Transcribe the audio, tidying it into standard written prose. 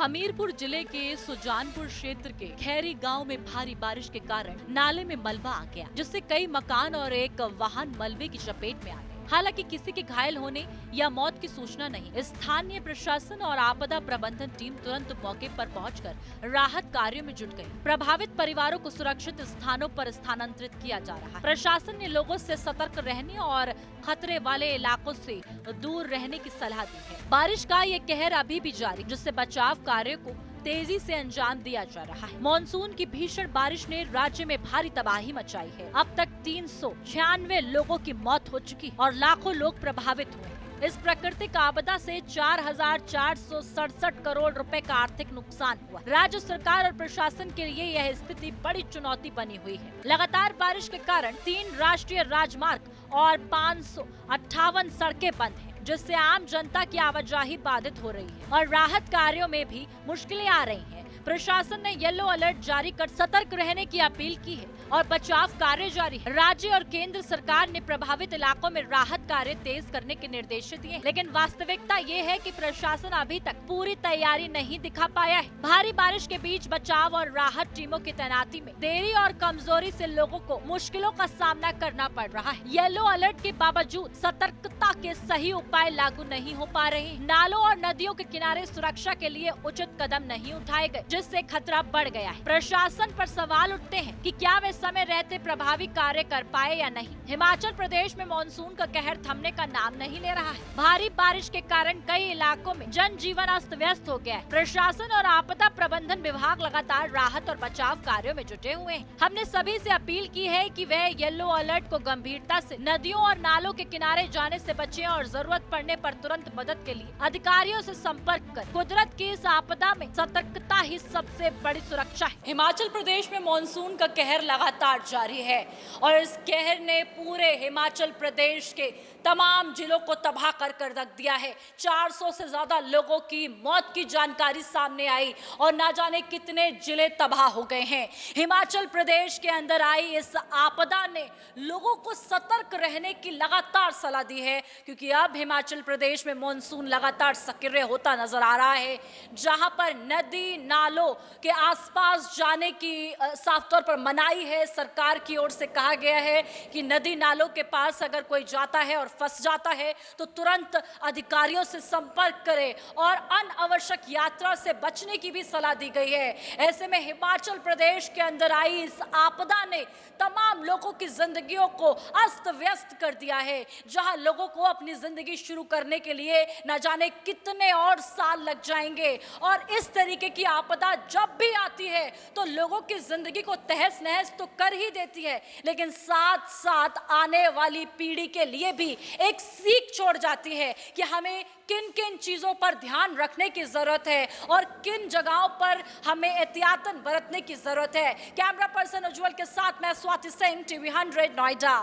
हमीरपुर जिले के सुजानपुर क्षेत्र के खैरी गांव में भारी बारिश के कारण नाले में मलबा आ गया, जिससे कई मकान और एक वाहन मलबे की चपेट में आ गए। हालांकि किसी के घायल होने या मौत की सूचना नहीं। स्थानीय प्रशासन और आपदा प्रबंधन टीम तुरंत मौके पर पहुंचकर राहत कार्यों में जुट गई। प्रभावित परिवारों को सुरक्षित स्थानों पर स्थानांतरित किया जा रहा है। प्रशासन ने लोगों से सतर्क रहने और खतरे वाले इलाकों से दूर रहने की सलाह दी है। बारिश का ये कहर अभी भी जारी, जिससे बचाव कार्य को तेजी से अंजाम दिया जा रहा है। मानसून की भीषण बारिश ने राज्य में भारी तबाही मचाई है। अब तक 396 लोगों की मौत हो चुकी और लाखों लोग प्रभावित हुए हैं। इस प्राकृतिक आपदा से 4,467 करोड़ रुपए का आर्थिक नुकसान हुआ। राज्य सरकार और प्रशासन के लिए यह स्थिति बड़ी चुनौती बनी हुई है। लगातार बारिश के कारण 3 राष्ट्रीय राजमार्ग और 558 सड़कें बंद हैं, जिससे आम जनता की आवाजाही बाधित हो रही है और राहत कार्यों में भी मुश्किलें आ रही हैं। प्रशासन ने येलो अलर्ट जारी कर सतर्क रहने की अपील की है और बचाव कार्य जारी है। राज्य और केंद्र सरकार ने प्रभावित इलाकों में राहत कार्य तेज करने के निर्देश दिए, लेकिन वास्तविकता ये है कि प्रशासन अभी तक पूरी तैयारी नहीं दिखा पाया है। भारी बारिश के बीच बचाव और राहत टीमों की तैनाती में देरी और कमजोरी से लोगों को मुश्किलों का सामना करना पड़ रहा है। येलो अलर्ट के बावजूद सतर्कता के सही उपाय लागू नहीं हो पा रहे। नालों और नदियों के किनारे सुरक्षा के लिए उचित कदम नहीं उठाए गए, जिससे खतरा बढ़ गया है। प्रशासन पर सवाल उठते हैं कि क्या वे समय रहते प्रभावी कार्य कर पाए या नहीं। हिमाचल प्रदेश में मानसून का कहर थमने का नाम नहीं ले रहा है। भारी बारिश के कारण कई इलाकों में जनजीवन अस्त व्यस्त हो गया है। प्रशासन और आपदा प्रबंधन विभाग लगातार राहत और बचाव कार्यों में जुटे हुए हैं। हमने सभी से अपील की है कि वे येलो अलर्ट को गंभीरता से नदियों और नालों के किनारे जाने से बचें और जरूरत पड़ने पर तुरंत मदद के लिए अधिकारियों से संपर्क कर कुदरत की इस आपदा में सतर्कता ही सबसे बड़ी सुरक्षा है। हिमाचल प्रदेश में मानसून का कहर लगातार जारी है और इस कहर ने पूरे हिमाचल प्रदेश के तमाम जिलों को तबाह कर रख दिया है। 400 से ज्यादा लोगों की मौत की जानकारी सामने आई और ना जाने कितने जिले तबाह हो गए हैं। हिमाचल प्रदेश के अंदर आई इस आपदा ने लोगों को सतर्क रहने की लगातार सलाह दी है, क्योंकि अब हिमाचल प्रदेश में मानसून लगातार सक्रिय होता नजर आ रहा है। जहां पर नदी नालों के आसपास जाने की साफ तौर पर मनाही है। सरकार की ओर से कहा गया है कि नदी नालों के पास अगर कोई जाता है और फंस जाता है तो तुरंत अधिकारियों से संपर्क करे और अनावश्यक यात्रा से बचने की भी सलाह दी गई है। ऐसे में हिमाचल प्रदेश के अंदर आई इस आपदा ने तमाम लोगों की जिंदगियों को अस्त व्यस्त कर दिया है। जहां लोगों को अपनी जिंदगी शुरू करने के लिए न जाने कितने और साल लग जाएंगे और इस तरीके की आपदा जब भी आती है तो लोगों की जिंदगी को तहस नहस तो कर ही देती है, लेकिन साथ साथ आने वाली पीढ़ी के लिए भी एक सीख छोड़ जाती है कि हमें किन किन चीजों पर ध्यान रखने की जरूरत है और किन जगहों पर हमें एहतियातन बरतने की जरूरत है। कैमरा पर्सन उज्जवल के साथ मैं स्वाति सिंह, टीवी 100 नोएडा।